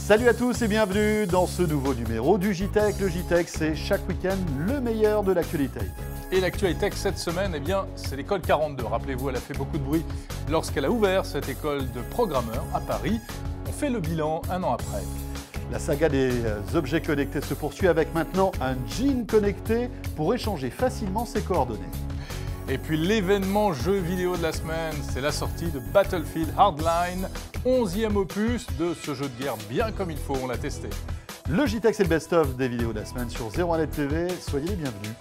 Salut à tous et bienvenue dans ce nouveau numéro du JTech. Le JTech, c'est chaque week-end le meilleur de l'actualité. Et l'actualité cette semaine, eh bien, c'est l'école 42. Rappelez-vous, elle a fait beaucoup de bruit lorsqu'elle a ouvert cette école de programmeurs à Paris. On fait le bilan un an après. La saga des objets connectés se poursuit avec maintenant un jean connecté pour échanger facilement ses coordonnées. Et puis l'événement jeu vidéo de la semaine, c'est la sortie de Battlefield Hardline, 11e opus de ce jeu de guerre bien comme il faut, on l'a testé. Le JTech, c'est le best-of des vidéos de la semaine sur 01net TV. Soyez les bienvenus.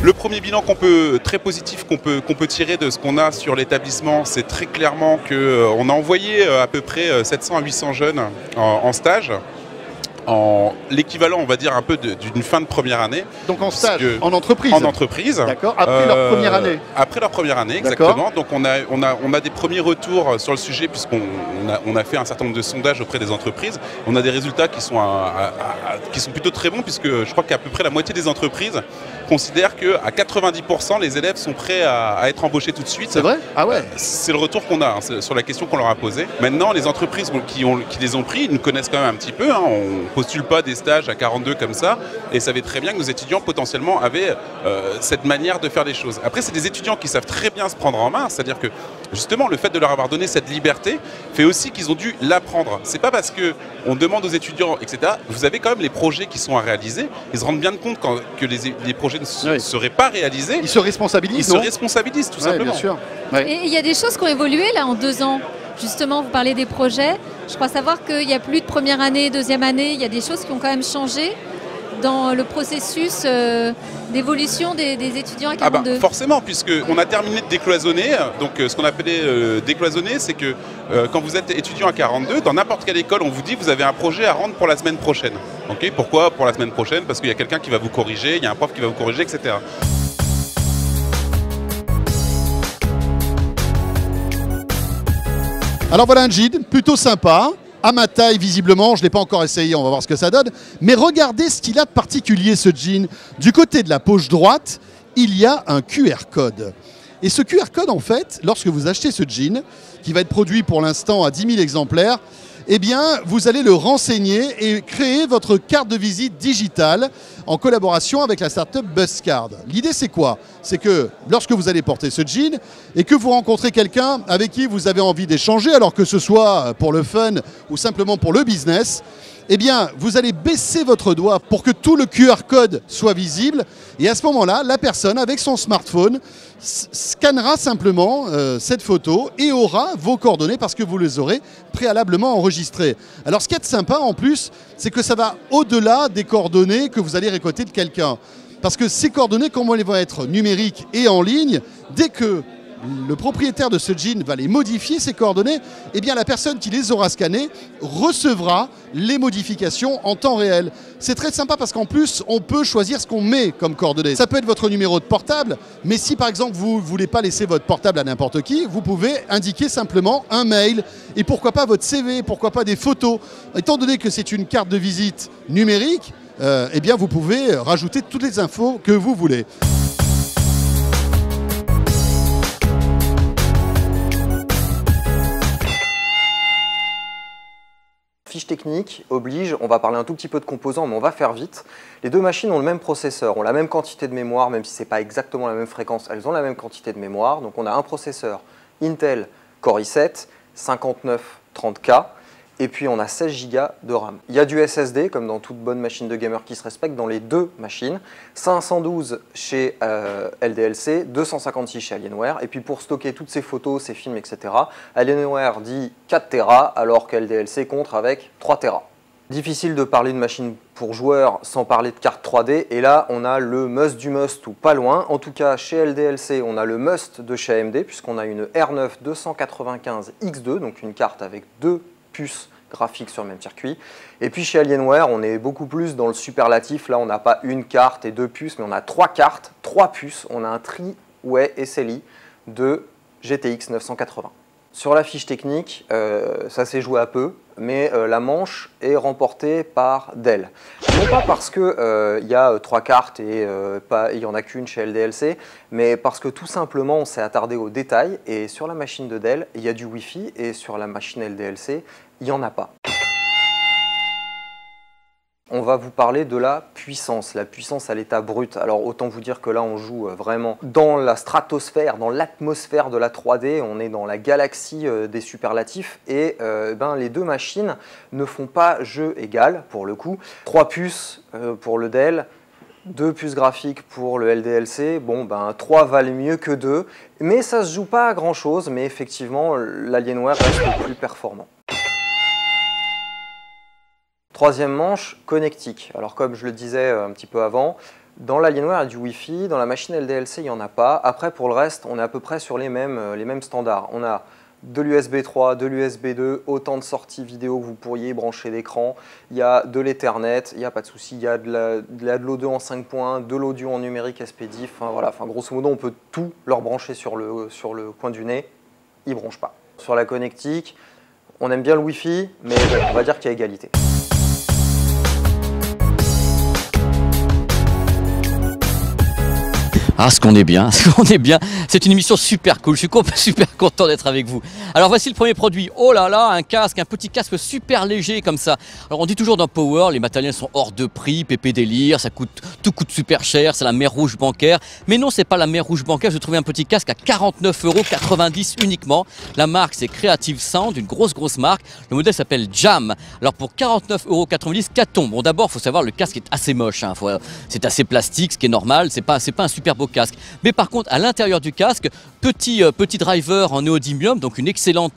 Le premier bilan très positif qu'on peut tirer de ce qu'on a sur l'établissement, c'est très clairement qu'on a envoyé à peu près 700 à 800 jeunes en stage, en l'équivalent, on va dire, un peu d'une fin de première année. Donc en stage, en entreprise. En entreprise. D'accord, après leur première année. Après leur première année, exactement. Donc on a des premiers retours sur le sujet puisqu'on a fait un certain nombre de sondages auprès des entreprises. On a des résultats qui sont plutôt très bons puisque je crois qu'à peu près la moitié des entreprises considèrent qu'à 90% les élèves sont prêts à être embauchés tout de suite. C'est vrai? Ah ouais. C'est le retour qu'on a sur la question qu'on leur a posée. Maintenant, les entreprises qui les ont pris, ils nous connaissent quand même un petit peu. On postule pas des stages à 42 comme ça et savaient très bien que nos étudiants potentiellement avaient cette manière de faire les choses. Après, c'est des étudiants qui savent très bien se prendre en main, c'est-à-dire que justement le fait de leur avoir donné cette liberté fait aussi qu'ils ont dû l'apprendre. C'est pas parce qu'on demande aux étudiants, etc. Vous avez quand même les projets qui sont à réaliser. Ils se rendent bien compte que les projets ne seraient pas réalisés. Ils se responsabilisent. Ils se responsabilisent tout simplement. Bien sûr. Ouais. Et il y a des choses qui ont évolué là en 2 ans. Justement, vous parlez des projets. Je crois savoir qu'il n'y a plus de première année, deuxième année. Il y a des choses qui ont quand même changé dans le processus d'évolution des étudiants à 42. Forcément, puisqu'on a terminé de décloisonner. Donc ce qu'on appelait décloisonner, c'est que quand vous êtes étudiant à 42, dans n'importe quelle école, on vous dit vous avez un projet à rendre pour la semaine prochaine. Okay, pourquoi pour la semaine prochaine? Parce qu'il y a quelqu'un qui va vous corriger, il y a un prof qui va vous corriger, etc. Alors voilà un jean plutôt sympa, à ma taille visiblement, je ne l'ai pas encore essayé, on va voir ce que ça donne. Mais regardez ce qu'il a de particulier ce jean. Du côté de la poche droite, il y a un QR code. Et ce QR code en fait, lorsque vous achetez ce jean, qui va être produit pour l'instant à 10 000 exemplaires, eh bien, vous allez le renseigner et créer votre carte de visite digitale en collaboration avec la startup Buzzcard. L'idée, c'est quoi? C'est que lorsque vous allez porter ce jean et que vous rencontrez quelqu'un avec qui vous avez envie d'échanger, alors que ce soit pour le fun ou simplement pour le business, eh bien, vous allez baisser votre doigt pour que tout le QR code soit visible. Et à ce moment-là, la personne, avec son smartphone, scannera simplement cette photo et aura vos coordonnées parce que vous les aurez préalablement enregistrées. Alors, ce qui est sympa en plus, c'est que ça va au-delà des coordonnées que vous allez récolter de quelqu'un. Parce que ces coordonnées, comment elles vont être numériques et en ligne, dès que le propriétaire de ce jean va les modifier, ces coordonnées, eh bien la personne qui les aura scannées recevra les modifications en temps réel. C'est très sympa parce qu'en plus, on peut choisir ce qu'on met comme coordonnées. Ça peut être votre numéro de portable, mais si par exemple vous ne voulez pas laisser votre portable à n'importe qui, vous pouvez indiquer simplement un mail et pourquoi pas votre CV, pourquoi pas des photos. Étant donné que c'est une carte de visite numérique, eh bien vous pouvez rajouter toutes les infos que vous voulez. Fiche technique oblige, on va parler un tout petit peu de composants, mais on va faire vite. Les deux machines ont le même processeur, ont la même quantité de mémoire, même si ce n'est pas exactement la même fréquence, elles ont la même quantité de mémoire. Donc on a un processeur Intel Core i7, 5930K, et puis on a 16 Go de RAM. Il y a du SSD, comme dans toute bonne machine de gamer qui se respecte, dans les deux machines. 512 chez LDLC, 256 chez Alienware. Et puis pour stocker toutes ces photos, ces films, etc., Alienware dit 4 Tera, alors que LDLC compte avec 3 Tera. Difficile de parler de machine pour joueurs sans parler de carte 3D. Et là, on a le must du must ou pas loin. En tout cas, chez LDLC, on a le must de chez AMD, puisqu'on a une R9 295X2, donc une carte avec 2 puces graphiques sur le même circuit. Et puis chez Alienware, on est beaucoup plus dans le superlatif. Là, on n'a pas une carte et 2 puces, mais on a 3 cartes, 3 puces. On a un Tri-Way SLI de GTX 980. Sur la fiche technique, ça s'est joué à peu. mais la manche est remportée par Dell. Non pas parce qu'il y a 3 cartes et il n'y en a qu'une chez LDLC, mais parce que tout simplement on s'est attardé aux détails et sur la machine de Dell, il y a du Wi-Fi et sur la machine LDLC, il n'y en a pas. On va vous parler de la puissance à l'état brut. Alors autant vous dire que là on joue vraiment dans la stratosphère, dans l'atmosphère de la 3D, on est dans la galaxie des superlatifs et les deux machines ne font pas jeu égal pour le coup. 3 puces pour le Dell, 2 puces graphiques pour le LDLC, 3 valent mieux que 2, mais ça se joue pas à grand chose, mais effectivement l'Alienware reste le plus performant. Troisième manche, connectique. Alors comme je le disais un petit peu avant, dans l'Alienware il y a du Wi-Fi, dans la machine LDLC il n'y en a pas. Après pour le reste, on est à peu près sur les mêmes standards. On a de l'USB 3, de l'USB 2, autant de sorties vidéo que vous pourriez brancher d'écran. Il y a de l'Ethernet, il n'y a pas de souci, il y a de l'audio en 5.1, de l'audio en numérique SPDIF. Grosso modo on peut tout leur brancher sur le coin du nez, ils ne branchent pas. Sur la connectique, on aime bien le Wi-Fi, mais bon, on va dire qu'il y a égalité. Ah, ce qu'on est bien, c'est une émission super cool, je suis super content d'être avec vous. Alors voici le premier produit, oh là là, un petit casque super léger comme ça. Alors on dit toujours dans Power, les matériels sont hors de prix, pépé délire, tout coûte super cher, c'est la mer rouge bancaire. Mais non, c'est pas la mer rouge bancaire, j'ai trouvé un petit casque à 49,90 € uniquement. La marque c'est Creative Sound, une grosse marque, le modèle s'appelle Jam. Alors pour 49,90 €, qu'a-t-on? Bon d'abord, il faut savoir, le casque est assez moche, hein. C'est assez plastique, ce qui est normal, c'est pas un super beau casque. Mais par contre, à l'intérieur du casque, petit driver en néodymium, donc un excellent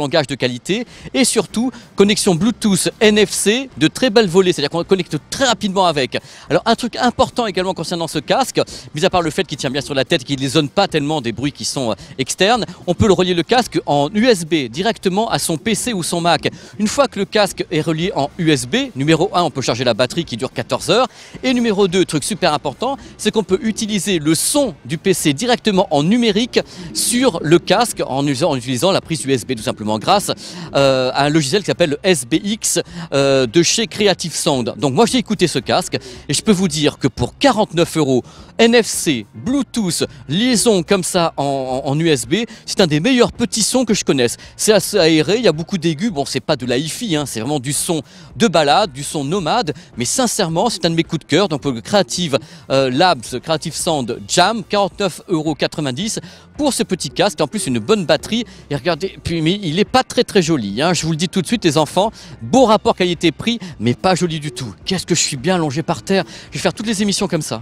gage de qualité, et surtout connexion Bluetooth NFC de très belle volée, c'est-à-dire qu'on connecte très rapidement avec. Alors un truc important également concernant ce casque, mis à part le fait qu'il tient bien sur la tête et qu'il ne résonne pas tellement des bruits qui sont externes, on peut le relier le casque en USB directement à son PC ou son Mac. Une fois que le casque est relié en USB, numéro 1, on peut charger la batterie qui dure 14 heures, et numéro 2, truc super important, c'est qu'on peut utiliser le son du PC directement en numérique sur le casque en utilisant la prise USB tout simplement grâce à un logiciel qui s'appelle le SBX de chez Creative Sound. Donc moi j'ai écouté ce casque et je peux vous dire que pour 49 €, NFC, Bluetooth, liaison comme ça en USB, c'est un des meilleurs petits sons que je connaisse. C'est assez aéré, il y a beaucoup d'aigus, bon c'est pas de la hi-fi, hein, c'est vraiment du son de balade, du son nomade, mais sincèrement c'est un de mes coups de cœur. Donc pour le Creative Labs, Creative Sound Jam, 49,90 € pour ce petit casque, en plus une bonne batterie, et regardez, mais il n'est pas très joli, hein, je vous le dis tout de suite les enfants, beau rapport qualité-prix, mais pas joli du tout. Qu'est-ce que je suis bien allongé par terre, je vais faire toutes les émissions comme ça.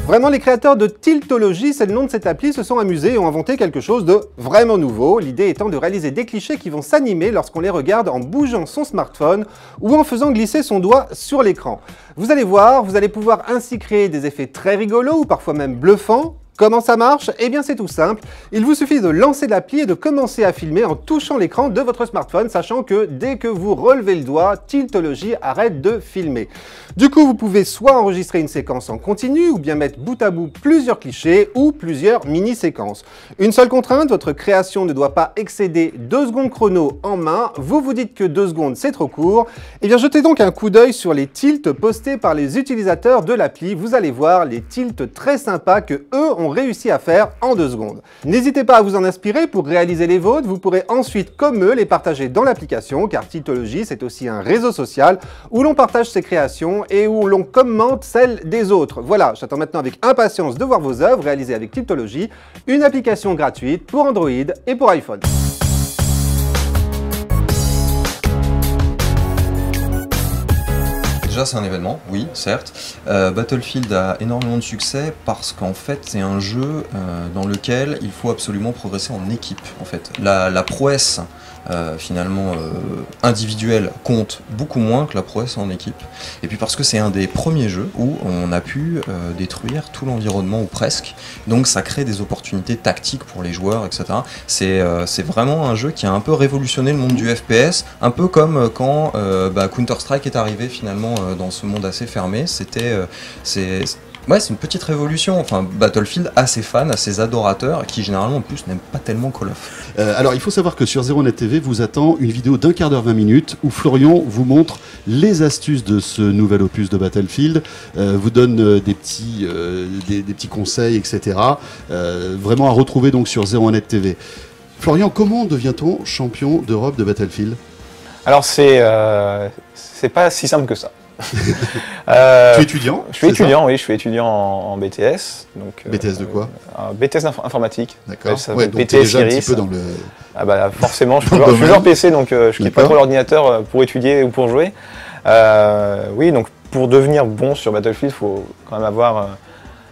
Vraiment, les créateurs de Tiltology, c'est le nom de cette appli, se sont amusés et ont inventé quelque chose de vraiment nouveau. L'idée étant de réaliser des clichés qui vont s'animer lorsqu'on les regarde en bougeant son smartphone ou en faisant glisser son doigt sur l'écran. Vous allez voir, vous allez pouvoir ainsi créer des effets très rigolos ou parfois même bluffants. Comment ça marche? Eh bien c'est tout simple, il vous suffit de lancer l'appli et de commencer à filmer en touchant l'écran de votre smartphone, sachant que dès que vous relevez le doigt, Tiltology arrête de filmer. Du coup, vous pouvez soit enregistrer une séquence en continu, ou bien mettre bout à bout plusieurs clichés ou plusieurs mini-séquences. Une seule contrainte, votre création ne doit pas excéder 2 secondes chrono en main. Vous vous dites que 2 secondes c'est trop court. Eh bien jetez donc un coup d'œil sur les tilts postés par les utilisateurs de l'appli. Vous allez voir les tilts très sympas que eux ont réussi à faire en 2 secondes. N'hésitez pas à vous en inspirer pour réaliser les vôtres. Vous pourrez ensuite, comme eux, les partager dans l'application, car Tiltology, c'est aussi un réseau social où l'on partage ses créations et où l'on commente celles des autres. Voilà, j'attends maintenant avec impatience de voir vos œuvres réalisées avec Tiltology, une application gratuite pour Android et pour iPhone. Déjà c'est un événement, oui, certes. Battlefield a énormément de succès parce qu'en fait c'est un jeu dans lequel il faut absolument progresser en équipe. En fait, la prouesse finalement individuelle compte beaucoup moins que la prouesse en équipe. Et puis parce que c'est un des premiers jeux où on a pu détruire tout l'environnement ou presque. Donc ça crée des opportunités tactiques pour les joueurs, etc. C'est vraiment un jeu qui a un peu révolutionné le monde du FPS, un peu comme quand Counter-Strike est arrivé finalement dans ce monde assez fermé. Ouais, c'est une petite révolution. Enfin, Battlefield a ses fans, a ses adorateurs, qui généralement en plus n'aiment pas tellement Call of. Alors il faut savoir que sur Zeronet TV vous attend une vidéo d'1 quart d'heure 20 minutes où Florian vous montre les astuces de ce nouvel opus de Battlefield, vous donne des petits conseils, etc. Vraiment à retrouver donc sur Zeronet TV. Florian, comment devient-on champion d'Europe de Battlefield? Alors c'est pas si simple que ça. Tu es étudiant? Je suis étudiant, oui, je suis étudiant en BTS. Donc, BTS de quoi? BTS informatique. D'accord. Ouais, donc BTS déjà Iris. Un petit peu dans le... Ah bah forcément, je suis joueur PC, donc je quitte pas trop l'ordinateur pour étudier ou pour jouer. Oui, donc pour devenir bon sur Battlefield, il faut quand même avoir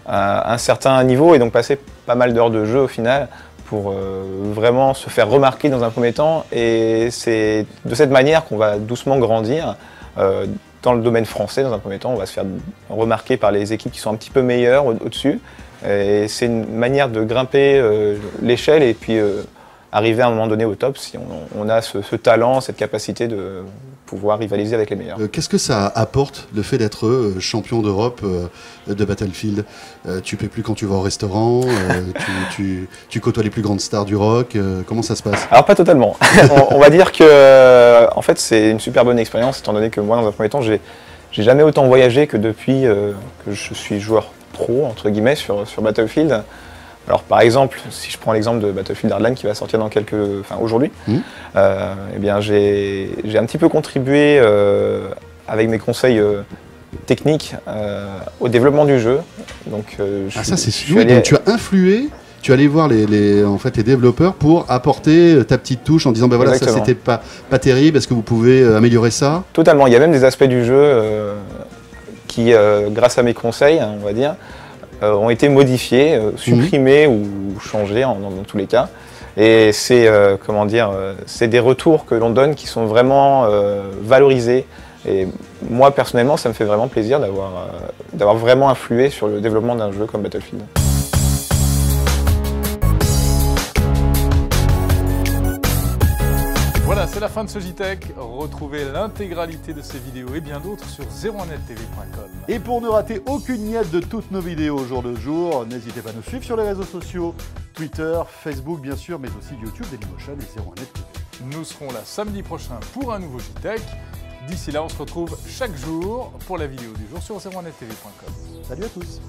un certain niveau et donc passer pas mal d'heures de jeu au final pour vraiment se faire remarquer dans un premier temps. Et c'est de cette manière qu'on va doucement grandir. Dans le domaine français, dans un premier temps, on va se faire remarquer par les équipes qui sont un petit peu meilleures au-dessus. Et c'est une manière de grimper l'échelle et puis arriver à un moment donné au top si on a ce talent, cette capacité de pouvoir rivaliser avec les meilleurs. Qu'est-ce que ça apporte, le fait d'être champion d'Europe de Battlefield? Tu paies plus quand tu vas au restaurant, tu côtoies les plus grandes stars du rock, comment ça se passe? Alors pas totalement. on va dire que en fait c'est une super bonne expérience, étant donné que moi dans un premier temps j'ai jamais autant voyagé que depuis que je suis joueur pro entre guillemets sur Battlefield. Alors par exemple, si je prends l'exemple de Battlefield Hardline qui va sortir dans aujourd'hui, eh bien j'ai un petit peu contribué avec mes conseils techniques au développement du jeu. Donc ça c'est sûr. Donc tu as influé, tu es allé voir les développeurs pour apporter ta petite touche en disant ben voilà, exactement. Ça c'était pas terrible, est-ce que vous pouvez améliorer ça? Totalement, il y a même des aspects du jeu qui, grâce à mes conseils, on va dire, ont été modifiés, supprimés ou changés dans tous les cas. Et c'est c'est des retours que l'on donne qui sont vraiment valorisés. Et moi personnellement, ça me fait vraiment plaisir d'avoir vraiment influé sur le développement d'un jeu comme Battlefield. Voilà, c'est la fin de ce JTech. Retrouvez l'intégralité de ces vidéos et bien d'autres sur zeronettv.com. Et pour ne rater aucune miette de toutes nos vidéos au jour le jour, n'hésitez pas à nous suivre sur les réseaux sociaux, Twitter, Facebook bien sûr, mais aussi YouTube, Dailymotion et Zeronet TV. Nous serons là samedi prochain pour un nouveau JTech. D'ici là, on se retrouve chaque jour pour la vidéo du jour sur zeronettv.com. Salut à tous.